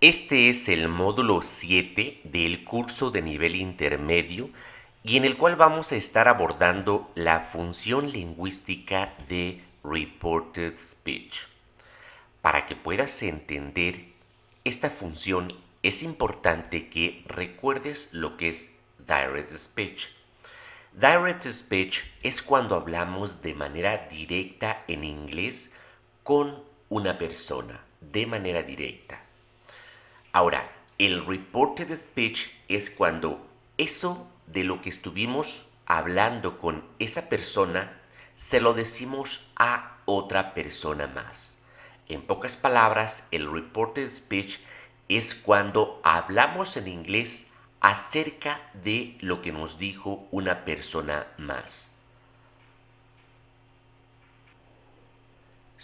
Este es el módulo 7 del curso de nivel intermedio y en el cual vamos a estar abordando la función lingüística de Reported Speech. Para que puedas entender esta función es importante que recuerdes lo que es Direct Speech. Direct Speech es cuando hablamos de manera directa en inglés con una persona, de manera directa. Ahora, el reported speech es cuando eso de lo que estuvimos hablando con esa persona se lo decimos a otra persona más. En pocas palabras, el reported speech es cuando hablamos en inglés acerca de lo que nos dijo una persona más.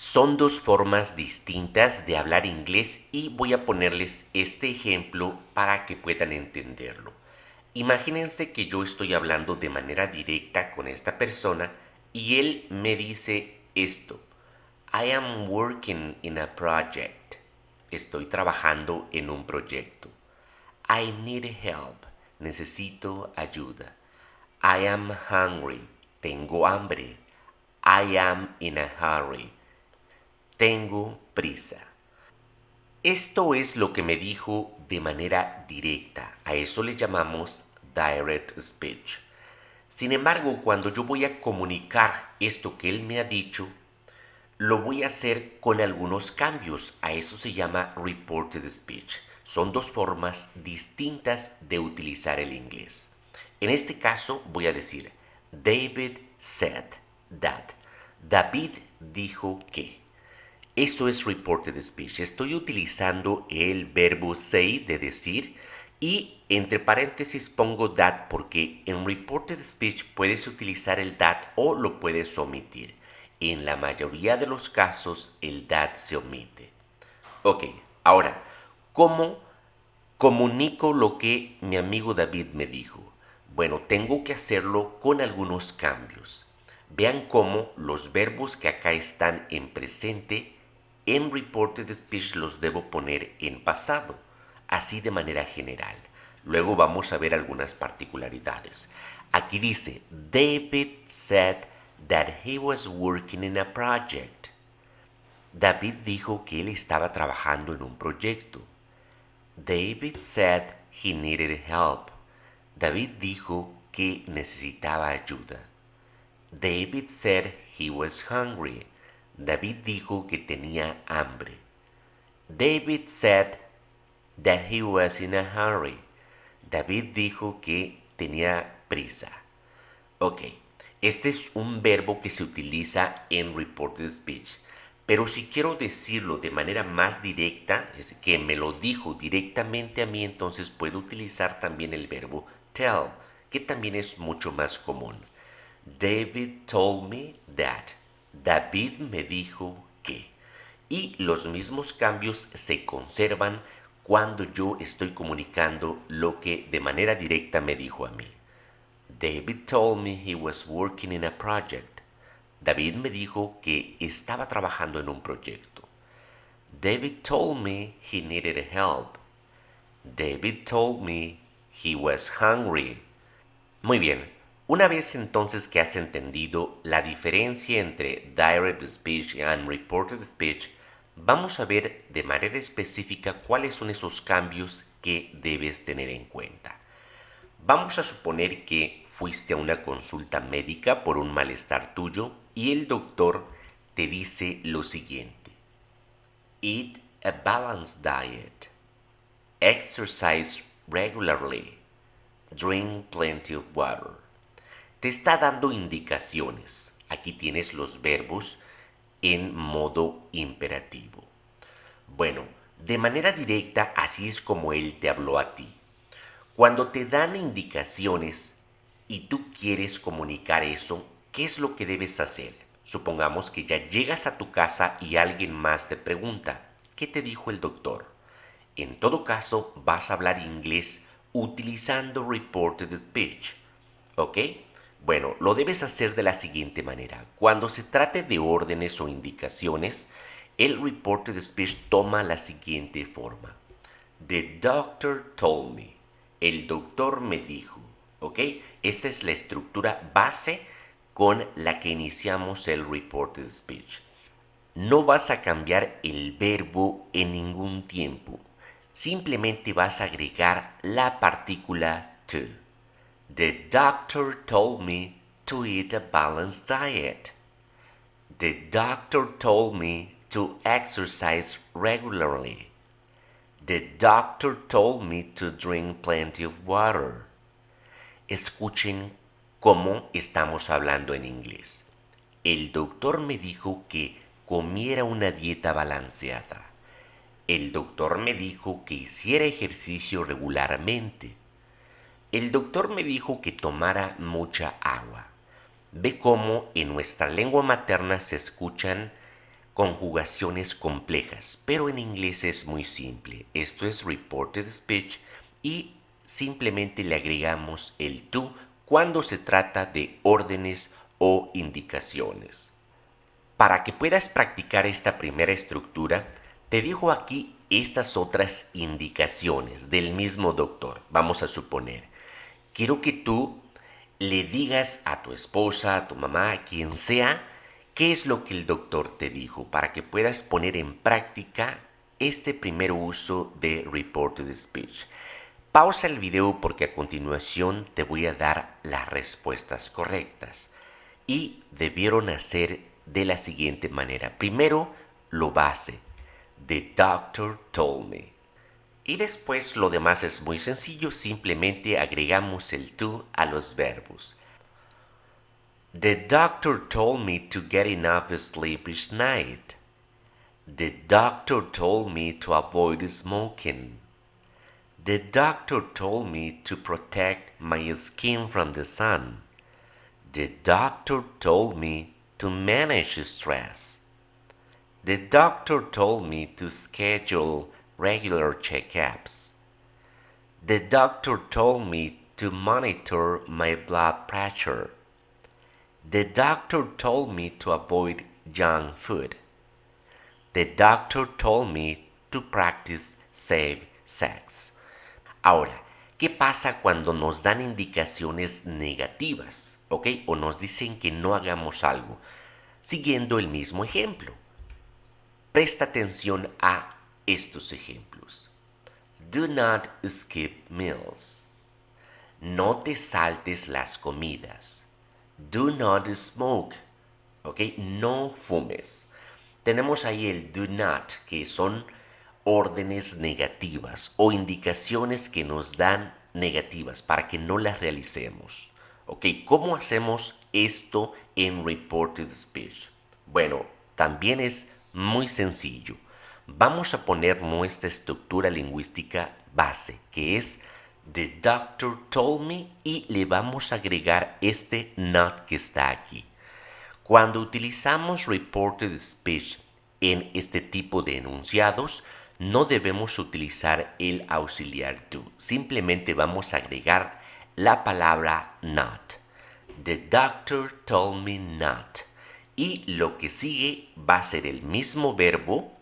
Son dos formas distintas de hablar inglés y voy a ponerles este ejemplo para que puedan entenderlo. Imagínense que yo estoy hablando de manera directa con esta persona y él me dice esto. I am working in a project. Estoy trabajando en un proyecto. I need help. Necesito ayuda. I am hungry. Tengo hambre. I am in a hurry. Tengo prisa. Esto es lo que me dijo de manera directa. A eso le llamamos direct speech. Sin embargo, cuando yo voy a comunicar esto que él me ha dicho, lo voy a hacer con algunos cambios. A eso se llama reported speech. Son dos formas distintas de utilizar el inglés. En este caso voy a decir, David said that. David dijo que. Esto es reported speech. Estoy utilizando el verbo say de decir y entre paréntesis pongo that porque en reported speech puedes utilizar el that o lo puedes omitir. En la mayoría de los casos el that se omite. Ok, ahora, ¿cómo comunico lo que mi amigo David me dijo? Bueno, tengo que hacerlo con algunos cambios. Vean cómo los verbos que acá están en presente en reported speech los debo poner en pasado, así de manera general. Luego vamos a ver algunas particularidades. Aquí dice, David said that he was working in a project. David dijo que él estaba trabajando en un proyecto. David said he needed help. David dijo que necesitaba ayuda. David said he was hungry. David dijo que tenía hambre. David said that he was in a hurry. David dijo que tenía prisa. Ok, este es un verbo que se utiliza en reported speech. Pero si quiero decirlo de manera más directa, es que me lo dijo directamente a mí, entonces puedo utilizar también el verbo tell, que también es mucho más común. David told me that. David me dijo que. Y los mismos cambios se conservan cuando yo estoy comunicando lo que de manera directa me dijo a mí. David told me he was working in a project. David me dijo que estaba trabajando en un proyecto. David told me he needed help. David told me he was hungry. Muy bien, una vez entonces que has entendido la diferencia entre direct speech y reported speech, vamos a ver de manera específica cuáles son esos cambios que debes tener en cuenta. Vamos a suponer que fuiste a una consulta médica por un malestar tuyo y el doctor te dice lo siguiente. Eat a balanced diet. Exercise regularly. Drink plenty of water. Te está dando indicaciones. Aquí tienes los verbos en modo imperativo. Bueno, de manera directa así es como él te habló a ti. Cuando te dan indicaciones y tú quieres comunicar eso, ¿qué es lo que debes hacer? Supongamos que ya llegas a tu casa y alguien más te pregunta, ¿qué te dijo el doctor? En todo caso, vas a hablar inglés utilizando reported speech. ¿Ok? Bueno, lo debes hacer de la siguiente manera. Cuando se trate de órdenes o indicaciones, el reported speech toma la siguiente forma. The doctor told me. El doctor me dijo. ¿Ok? Esa es la estructura base con la que iniciamos el reported speech. No vas a cambiar el verbo en ningún tiempo. Simplemente vas a agregar la partícula to. The doctor told me to eat a balanced diet. The doctor told me to exercise regularly. The doctor told me to drink plenty of water. Escuchen cómo estamos hablando en inglés. El doctor me dijo que comiera una dieta balanceada. El doctor me dijo que hiciera ejercicio regularmente. El doctor me dijo que tomara mucha agua. Ve cómo en nuestra lengua materna se escuchan conjugaciones complejas, pero en inglés es muy simple. Esto es reported speech y simplemente le agregamos el to cuando se trata de órdenes o indicaciones. Para que puedas practicar esta primera estructura, te dejo aquí estas otras indicaciones del mismo doctor. Vamos a suponer, quiero que tú le digas a tu esposa, a tu mamá, a quien sea, qué es lo que el doctor te dijo para que puedas poner en práctica este primer uso de reported speech. Pausa el video porque a continuación te voy a dar las respuestas correctas y debieron hacer de la siguiente manera. Primero, lo base. The doctor told me. Y después lo demás es muy sencillo, simplemente agregamos el to a los verbos. The doctor told me to get enough sleep each night. The doctor told me to avoid smoking. The doctor told me to protect my skin from the sun. The doctor told me to manage stress. The doctor told me to schedule regular checkups. The doctor told me to monitor my blood pressure. The doctor told me to avoid junk food. The doctor told me to practice safe sex. Ahora, ¿qué pasa cuando nos dan indicaciones negativas? ¿Ok? O nos dicen que no hagamos algo. Siguiendo el mismo ejemplo. Presta atención a estos ejemplos. Do not skip meals. No te saltes las comidas. Do not smoke. ¿Ok? No fumes. Tenemos ahí el do not, que son órdenes negativas o indicaciones que nos dan negativas para que no las realicemos. ¿Ok? ¿Cómo hacemos esto en reported speech? Bueno, también es muy sencillo. Vamos a poner nuestra estructura lingüística base, que es the doctor told me, y le vamos a agregar este not que está aquí. Cuando utilizamos reported speech en este tipo de enunciados, no debemos utilizar el auxiliar to. Simplemente vamos a agregar la palabra not. The doctor told me not. Y lo que sigue va a ser el mismo verbo,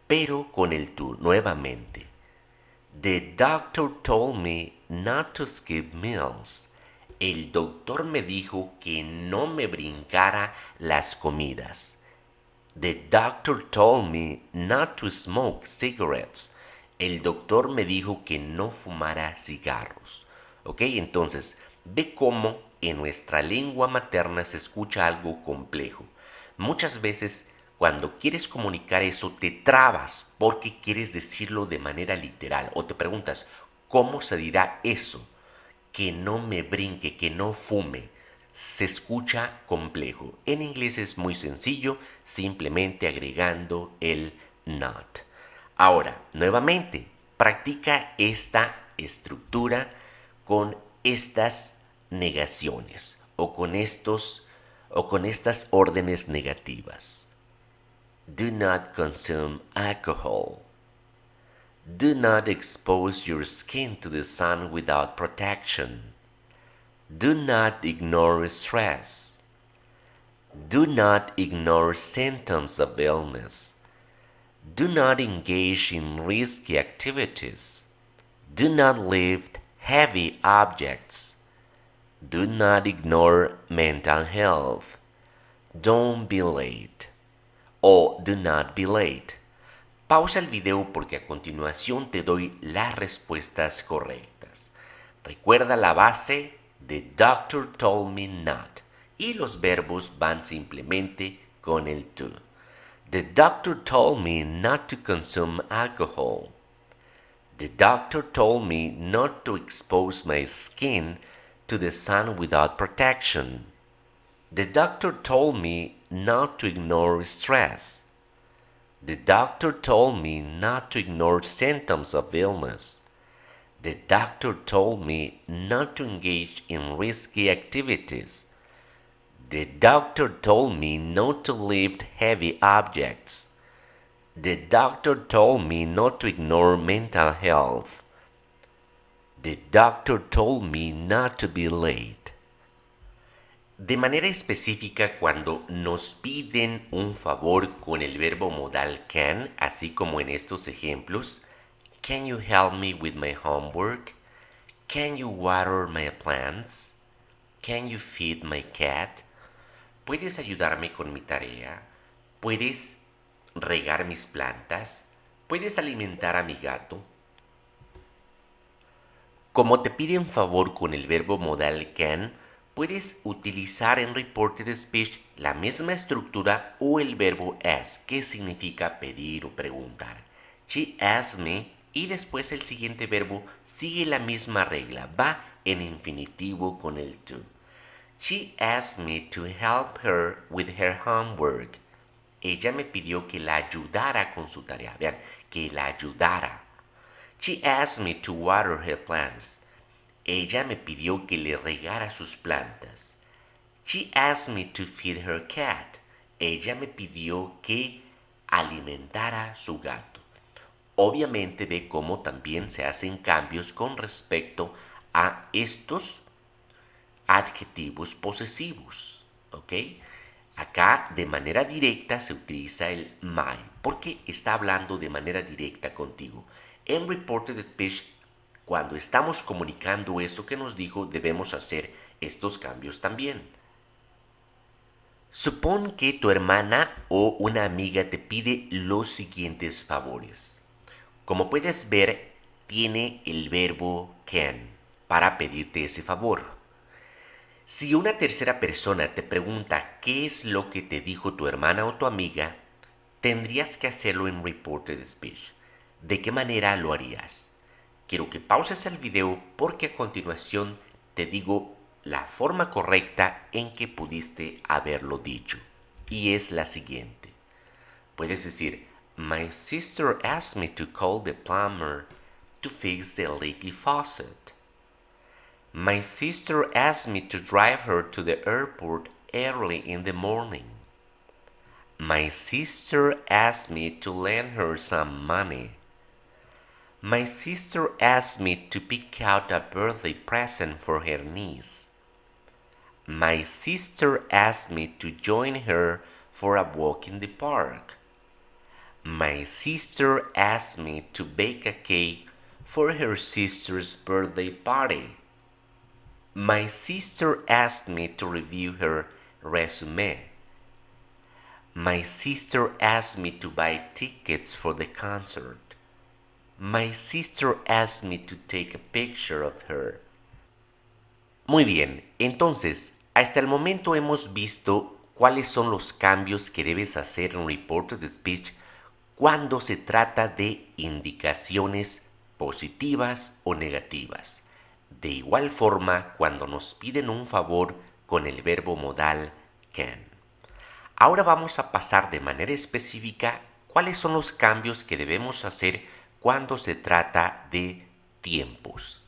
pero con el to nuevamente. The doctor told me not to skip meals. El doctor me dijo que no me brincara las comidas. The doctor told me not to smoke cigarettes. El doctor me dijo que no fumara cigarros. ¿Ok? Entonces, ve cómo en nuestra lengua materna se escucha algo complejo. Muchas veces, cuando quieres comunicar eso, te trabas porque quieres decirlo de manera literal. O te preguntas, ¿cómo se dirá eso? Que no me brinque, que no fume. Se escucha complejo. En inglés es muy sencillo, simplemente agregando el not. Ahora, nuevamente, practica esta estructura con estas negaciones o con estas órdenes negativas. Do not consume alcohol. Do not expose your skin to the sun without protection. Do not ignore stress. Do not ignore symptoms of illness. Do not engage in risky activities. Do not lift heavy objects. Do not ignore mental health. Don't be late. O do not be late. Pausa el video porque a continuación te doy las respuestas correctas. Recuerda la base: The doctor told me not. Y los verbos van simplemente con el to. The doctor told me not to consume alcohol. The doctor told me not to expose my skin to the sun without protection. The doctor told me not to ignore stress. The doctor told me not to ignore symptoms of illness. The doctor told me not to engage in risky activities. The doctor told me not to lift heavy objects. The doctor told me not to ignore mental health. The doctor told me not to be late. De manera específica, cuando nos piden un favor con el verbo modal can, así como en estos ejemplos: Can you help me with my homework? Can you water my plants? Can you feed my cat? ¿Puedes ayudarme con mi tarea? ¿Puedes regar mis plantas? ¿Puedes alimentar a mi gato? Como te piden favor con el verbo modal can, puedes utilizar en reported speech la misma estructura o el verbo ask, que significa pedir o preguntar. She asked me, y después el siguiente verbo sigue la misma regla, va en infinitivo con el to. She asked me to help her with her homework. Ella me pidió que la ayudara con su tarea. Vean, que la ayudara. She asked me to water her plants. Ella me pidió que le regara sus plantas. She asked me to feed her cat. Ella me pidió que alimentara su gato. Obviamente ve cómo también se hacen cambios con respecto a estos adjetivos posesivos, ¿ok? Acá de manera directa se utiliza el my, porque está hablando de manera directa contigo. En reported speech, cuando estamos comunicando esto que nos dijo, debemos hacer estos cambios también. Supón que tu hermana o una amiga te pide los siguientes favores. Como puedes ver, tiene el verbo can para pedirte ese favor. Si una tercera persona te pregunta qué es lo que te dijo tu hermana o tu amiga, tendrías que hacerlo en reported speech. ¿De qué manera lo harías? Quiero que pauses el video porque a continuación te digo la forma correcta en que pudiste haberlo dicho. Y es la siguiente. Puedes decir: My sister asked me to call the plumber to fix the leaky faucet. My sister asked me to drive her to the airport early in the morning. My sister asked me to lend her some money. My sister asked me to pick out a birthday present for her niece. My sister asked me to join her for a walk in the park. My sister asked me to bake a cake for her sister's birthday party. My sister asked me to review her resume. My sister asked me to buy tickets for the concert. My sister asked me to take a picture of her. Muy bien, entonces, hasta el momento hemos visto cuáles son los cambios que debes hacer en reported speech cuando se trata de indicaciones positivas o negativas. De igual forma, cuando nos piden un favor con el verbo modal can. Ahora vamos a pasar de manera específica cuáles son los cambios que debemos hacer cuando se trata de tiempos.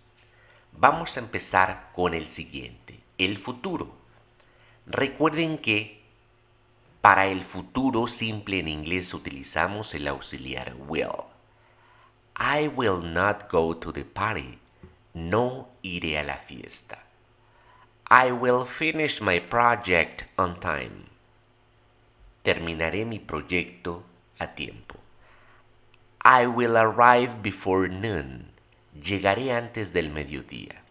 Vamos a empezar con el siguiente, el futuro. Recuerden que para el futuro simple en inglés utilizamos el auxiliar will. I will not go to the party. No iré a la fiesta. I will finish my project on time. Terminaré mi proyecto a tiempo. I will arrive before noon. llegaré antes del mediodía.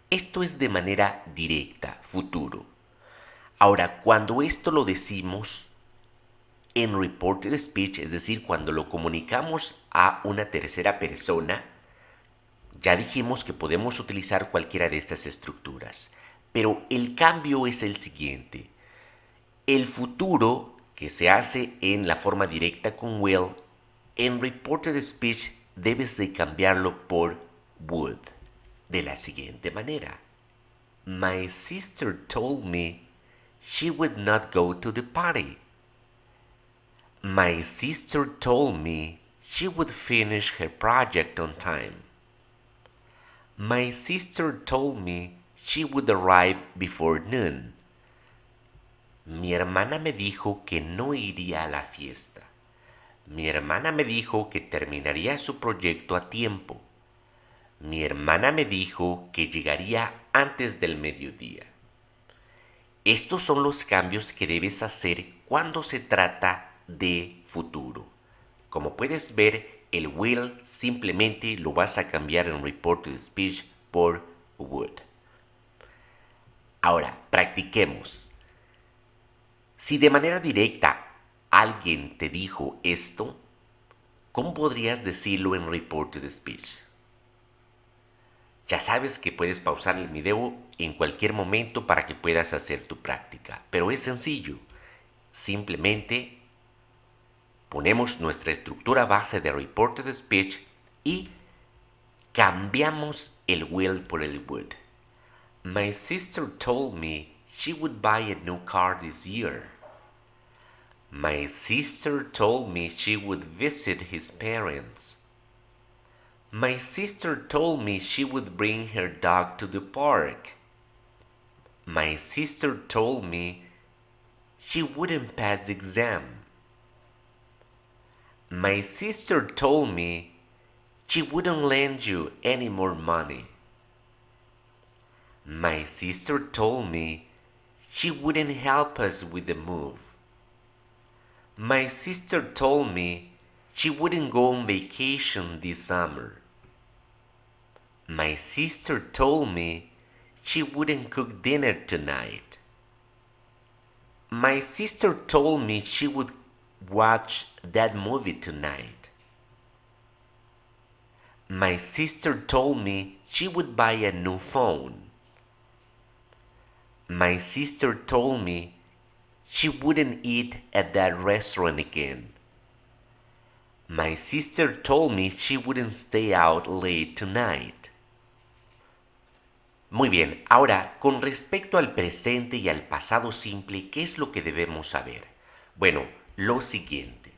Esto es de manera directa, futuro. Ahora, cuando esto lo decimos en reported speech, es decir, cuando lo comunicamos a una tercera persona, ya dijimos que podemos utilizar cualquiera de estas estructuras. Pero el cambio es el siguiente. El futuro, que se hace en la forma directa con will, en reported speech debes de cambiarlo por would, de la siguiente manera. My sister told me she would not go to the party. My sister told me she would finish her project on time. My sister told me she would arrive before noon. Mi hermana me dijo que no iría a la fiesta. Mi hermana me dijo que terminaría su proyecto a tiempo. Mi hermana me dijo que llegaría antes del mediodía. Estos son los cambios que debes hacer cuando se trata de futuro. Como puedes ver, el will simplemente lo vas a cambiar en reported speech por would. Ahora, practiquemos. Si de manera directa alguien te dijo esto, ¿cómo podrías decirlo en reported speech? Ya sabes que puedes pausar el video en cualquier momento para que puedas hacer tu práctica, pero es sencillo. Simplemente ponemos nuestra estructura base de reported speech y cambiamos el will por el would. My sister told me she would buy a new car this year. My sister told me she would visit his parents. My sister told me she would bring her dog to the park. My sister told me she wouldn't pass the exam. My sister told me she wouldn't lend you any more money. My sister told me she wouldn't help us with the move. My sister told me she wouldn't go on vacation this summer. My sister told me she wouldn't cook dinner tonight. My sister told me she would watch that movie tonight. My sister told me she would buy a new phone. My sister told me she wouldn't eat at that restaurant again. My sister told me she wouldn't stay out late tonight. Muy bien, ahora con respecto al presente y al pasado simple, ¿qué es lo que debemos saber? Bueno, lo siguiente.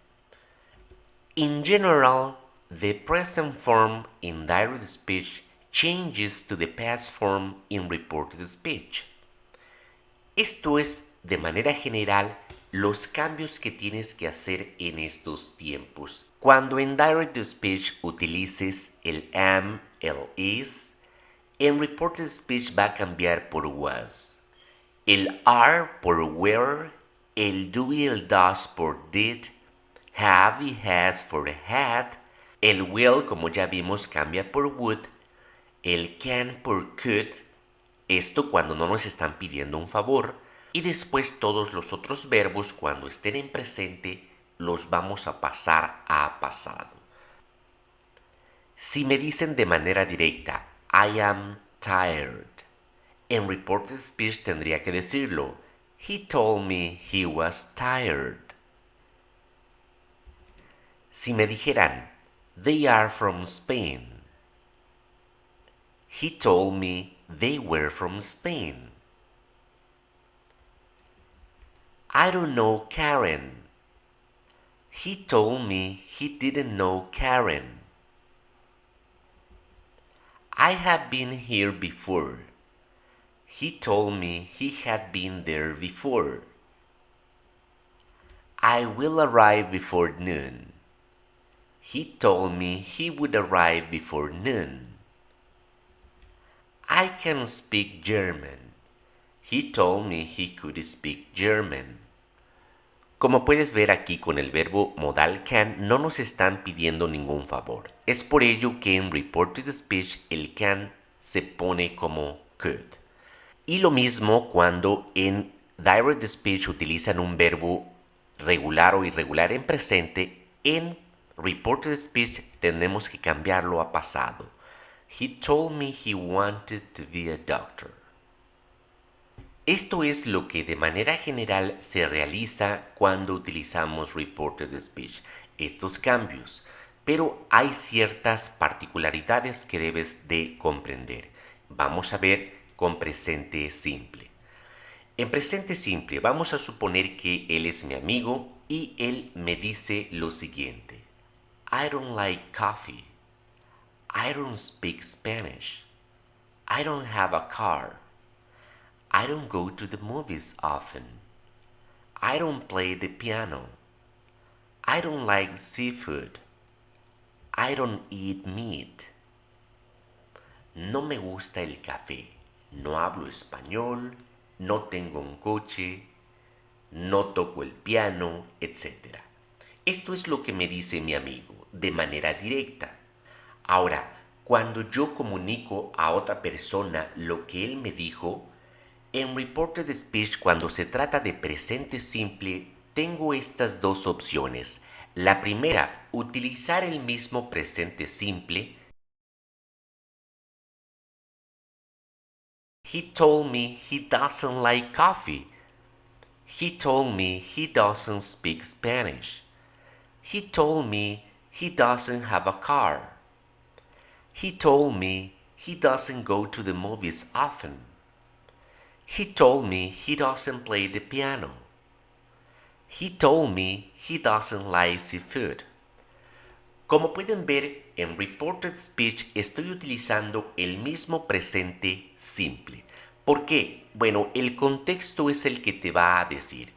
In general, the present form in direct speech changes to the past form in reported speech. Esto es, de manera general, los cambios que tienes que hacer en estos tiempos. Cuando en direct speech utilices el am, el is, en reported speech va a cambiar por was. El are por were, el do y el does por did, have y has por had, el will, como ya vimos, cambia por would, el can por could, esto cuando no nos están pidiendo un favor, y después todos los otros verbos cuando estén en presente los vamos a pasar a pasado. Si me dicen de manera directa, I am tired, en reported speech tendría que decirlo, he told me he was tired. Si me dijeran, they are from Spain, he told me they were from Spain. I don't know Karen. He told me he didn't know Karen. I have been here before. He told me he had been there before. I will arrive before noon. He told me he would arrive before noon. I can speak German. He told me he could speak German. Como puedes ver aquí con el verbo modal can no nos están pidiendo ningún favor. Es por ello que en reported speech el can se pone como could. Y lo mismo cuando en direct speech utilizan un verbo regular o irregular en presente, en reported speech tenemos que cambiarlo a pasado. He told me he wanted to be a doctor. Esto es lo que de manera general se realiza cuando utilizamos reported speech, estos cambios, pero hay ciertas particularidades que debes de comprender. Vamos a ver con presente simple. En presente simple vamos a suponer que él es mi amigo y él me dice lo siguiente. I don't like coffee. I don't speak Spanish. I don't have a car. I don't go to the movies often. I don't play the piano. I don't like seafood. I don't eat meat. No me gusta el café. No hablo español. No tengo un coche. No toco el piano, etc. Esto es lo que me dice mi amigo, de manera directa. Ahora, cuando yo comunico a otra persona lo que él me dijo, en reported speech, cuando se trata de presente simple, tengo estas dos opciones. La primera, utilizar el mismo presente simple. He told me he doesn't like coffee. He told me he doesn't speak Spanish. He told me he doesn't have a car. He told me he doesn't go to the movies often. He told me he doesn't play the piano. He told me he doesn't like seafood. Como pueden ver, en reported speech estoy utilizando el mismo presente simple. ¿Por qué? Bueno, el contexto es el que te va a decir.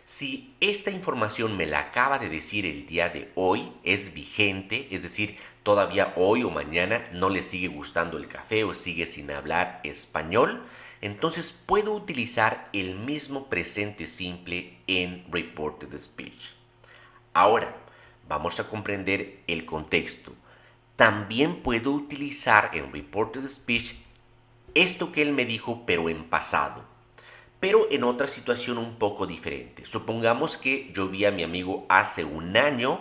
Si esta información me la acaba de decir el día de hoy, es vigente, es decir, todavía hoy o mañana no le sigue gustando el café o sigue sin hablar español, entonces puedo utilizar el mismo presente simple en reported speech. Ahora, vamos a comprender el contexto. También puedo utilizar en reported speech esto que él me dijo, pero en pasado, pero en otra situación un poco diferente. Supongamos que yo vi a mi amigo hace un año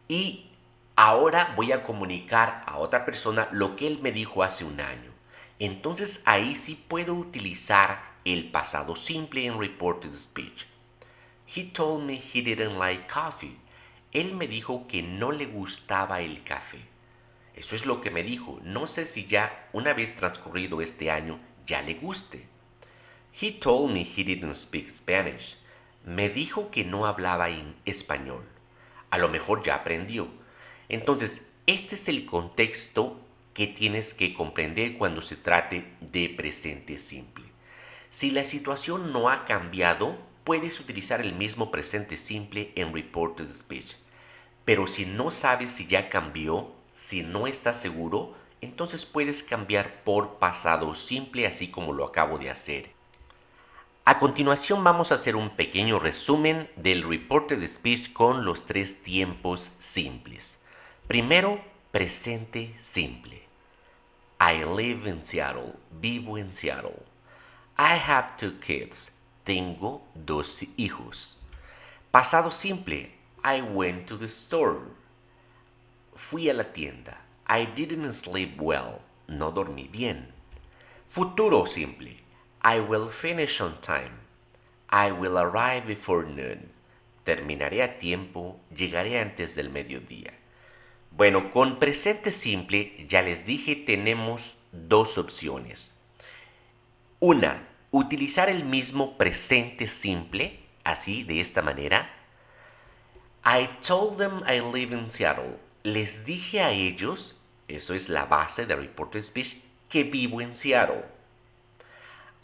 y ahora voy a comunicar a otra persona lo que él me dijo hace un año. Entonces ahí sí puedo utilizar el pasado simple en reported speech. He told me he didn't like coffee. Él me dijo que no le gustaba el café. Eso es lo que me dijo. No sé si ya, una vez transcurrido este año, ya le guste. He told me he didn't speak Spanish. Me dijo que no hablaba en español. A lo mejor ya aprendió. Entonces, este es el contexto que tienes que comprender cuando se trate de presente simple. Si la situación no ha cambiado, puedes utilizar el mismo presente simple en reported speech. Pero si no sabes si ya cambió, si no estás seguro, entonces puedes cambiar por pasado simple, así como lo acabo de hacer. A continuación vamos a hacer un pequeño resumen del reported speech con los tres tiempos simples. Primero, presente simple. I live in Seattle. Vivo en Seattle. I have 2 kids. Tengo 2 hijos. Pasado simple. I went to the store. Fui a la tienda. I didn't sleep well. No dormí bien. Futuro simple. I will finish on time. I will arrive before noon. Terminaré a tiempo. Llegaré antes del mediodía. Bueno, con presente simple, ya les dije, tenemos dos opciones. Una, utilizar el mismo presente simple, así, de esta manera. I told them I live in Seattle. Les dije a ellos, eso es la base de reported speech, que vivo en Seattle.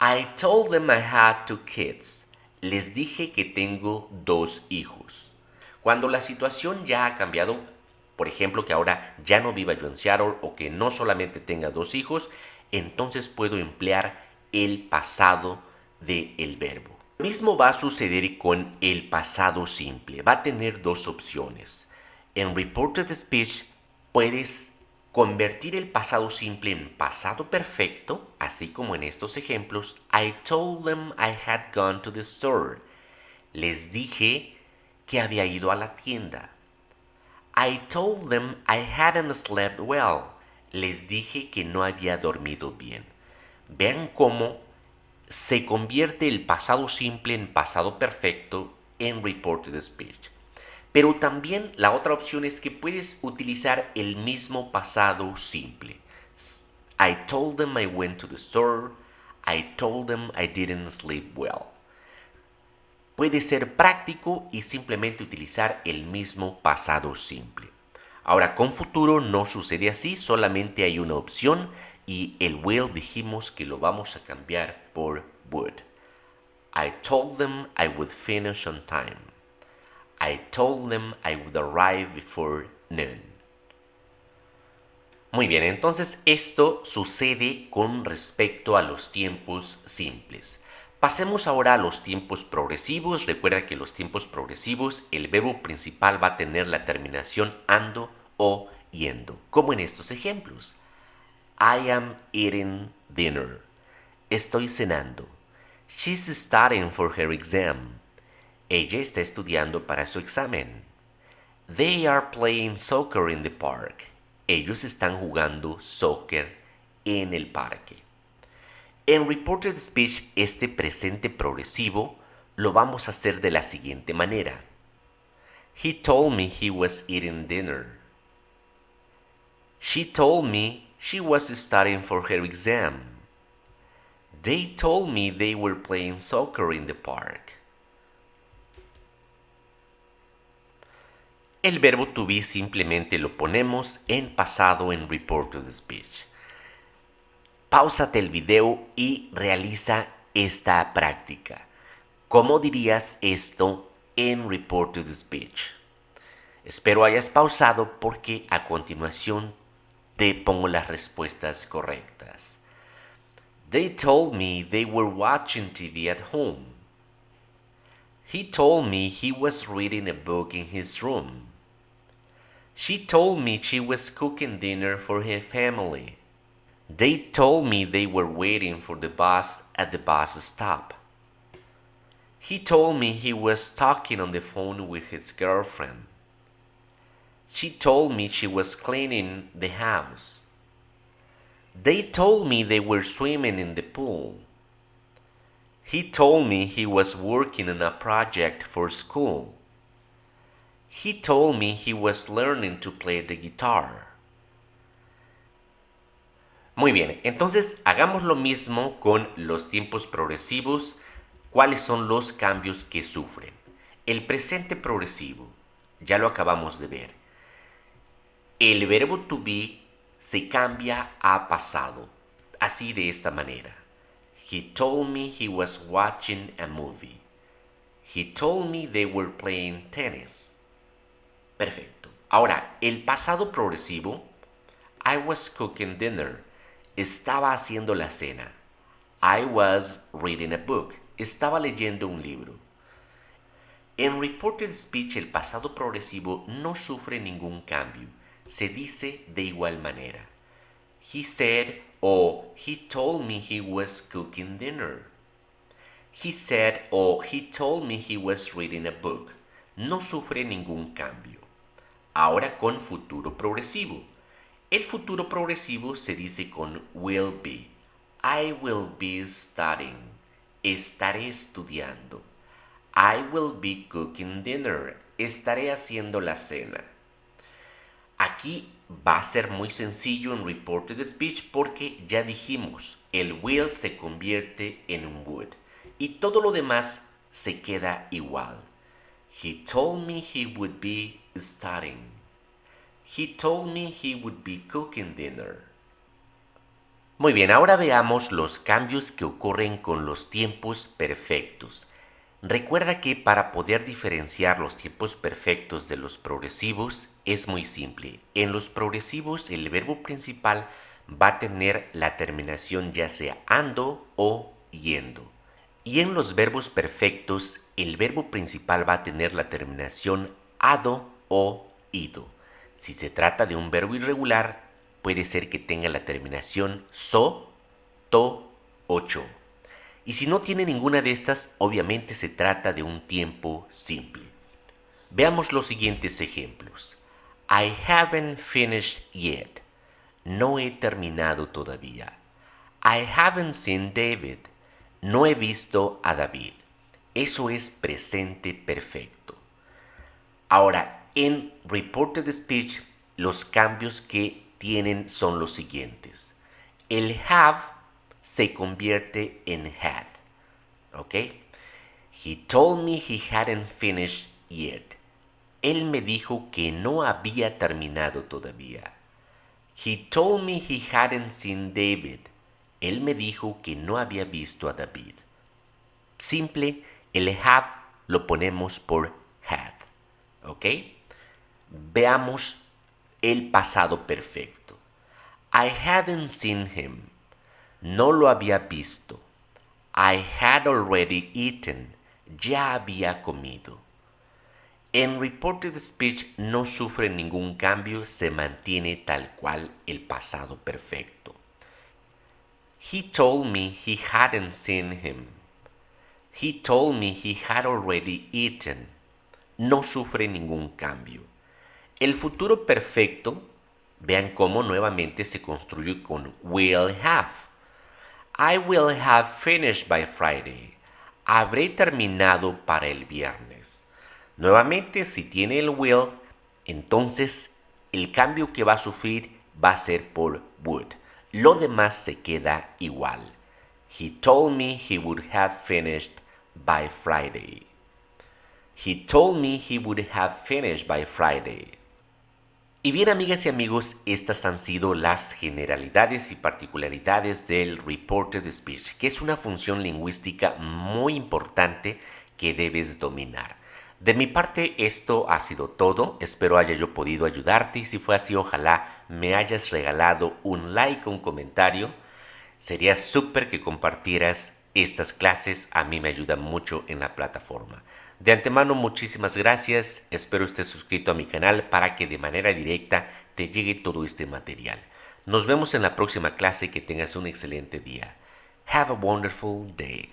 I told them I had 2 kids. Les dije que tengo 2 hijos. Cuando la situación ya ha cambiado, por ejemplo, que ahora ya no viva yo en Seattle o que no solamente tenga 2 hijos, entonces puedo emplear el pasado del verbo. Lo mismo va a suceder con el pasado simple. Va a tener dos opciones. En reported speech puedes convertir el pasado simple en pasado perfecto, así como en estos ejemplos. I told them I had gone to the store. Les dije que había ido a la tienda. I told them I hadn't slept well. Les dije que no había dormido bien. Vean cómo se convierte el pasado simple en pasado perfecto en reported speech. Pero también la otra opción es que puedes utilizar el mismo pasado simple. I told them I went to the store. I told them I didn't sleep well. Puede ser práctico y simplemente utilizar el mismo pasado simple. Ahora, con futuro no sucede así, solamente hay una opción y el will dijimos que lo vamos a cambiar por would. I told them I would finish on time. I told them I would arrive before noon. Muy bien, entonces esto sucede con respecto a los tiempos simples. Pasemos ahora a los tiempos progresivos. Recuerda que los tiempos progresivos, el verbo principal va a tener la terminación ando o yendo, como en estos ejemplos. I am eating dinner. Estoy cenando. She's studying for her exam. Ella está estudiando para su examen. They are playing soccer in the park. Ellos están jugando soccer en el parque. En reported speech, este presente progresivo lo vamos a hacer de la siguiente manera. He told me he was eating dinner. She told me she was studying for her exam. They told me they were playing soccer in the park. El verbo to be simplemente lo ponemos en pasado en reported speech. Páusate el video y realiza esta práctica. ¿Cómo dirías esto en reported speech? Espero hayas pausado porque a continuación te pongo las respuestas correctas. They told me they were watching TV at home. He told me he was reading a book in his room. She told me she was cooking dinner for her family. They told me they were waiting for the bus at the bus stop. He told me he was talking on the phone with his girlfriend. She told me she was cleaning the house. They told me they were swimming in the pool. He told me he was working on a project for school. He told me he was learning to play the guitar. Muy bien, entonces hagamos lo mismo con los tiempos progresivos. ¿Cuáles son los cambios que sufren? El presente progresivo, ya lo acabamos de ver. El verbo to be se cambia a pasado, así de esta manera. He told me he was watching a movie. He told me they were playing tennis. Perfecto. Ahora, el pasado progresivo, I was cooking dinner. Estaba haciendo la cena. I was reading a book. Estaba leyendo un libro. En reported speech, el pasado progresivo no sufre ningún cambio. Se dice de igual manera. He said o he told me he was cooking dinner. He said o he told me he was reading a book. No sufre ningún cambio. Ahora con futuro progresivo. El futuro progresivo se dice con will be. I will be studying. Estaré estudiando. I will be cooking dinner. Estaré haciendo la cena. Aquí va a ser muy sencillo en reported speech porque ya dijimos, el will se convierte en un would y todo lo demás se queda igual. He told me he would be studying. He told me he would be cooking dinner. Muy bien, ahora veamos los cambios que ocurren con los tiempos perfectos. Recuerda que para poder diferenciar los tiempos perfectos de los progresivos es muy simple. En los progresivos el verbo principal va a tener la terminación ya sea ando o yendo. Y en los verbos perfectos, el verbo principal va a tener la terminación ado o ido. Si se trata de un verbo irregular, puede ser que tenga la terminación so, to o cho. Y si no tiene ninguna de estas, obviamente se trata de un tiempo simple. Veamos los siguientes ejemplos. I haven't finished yet. No he terminado todavía. I haven't seen David. No he visto a David. Eso es presente perfecto. Ahora, en reported speech, los cambios que tienen son los siguientes. El have se convierte en had. ¿Ok? He told me he hadn't finished yet. Él me dijo que no había terminado todavía. He told me he hadn't seen David. Él me dijo que no había visto a David. Simple, el have lo ponemos por had. ¿Ok? Veamos el pasado perfecto. I hadn't seen him. No lo había visto. I had already eaten. Ya había comido. En reported speech no sufre ningún cambio, se mantiene tal cual el pasado perfecto. He told me he hadn't seen him. He told me he had already eaten. No sufre ningún cambio. El futuro perfecto, vean cómo nuevamente se construye con will have. I will have finished by Friday. Habré terminado para el viernes. Nuevamente, si tiene el will, entonces el cambio que va a sufrir va a ser por would. Lo demás se queda igual. He told me he would have finished by Friday. He told me he would have finished by Friday. Y bien, amigas y amigos, estas han sido las generalidades y particularidades del reported speech, que es una función lingüística muy importante que debes dominar. De mi parte, esto ha sido todo. Espero haya yo podido ayudarte y si fue así, ojalá me hayas regalado un like o un comentario. Sería súper que compartieras estas clases, a mí me ayuda mucho en la plataforma. De antemano, muchísimas gracias. Espero estés suscrito a mi canal para que de manera directa te llegue todo este material. Nos vemos en la próxima clase. Que tengas un excelente día. Have a wonderful day.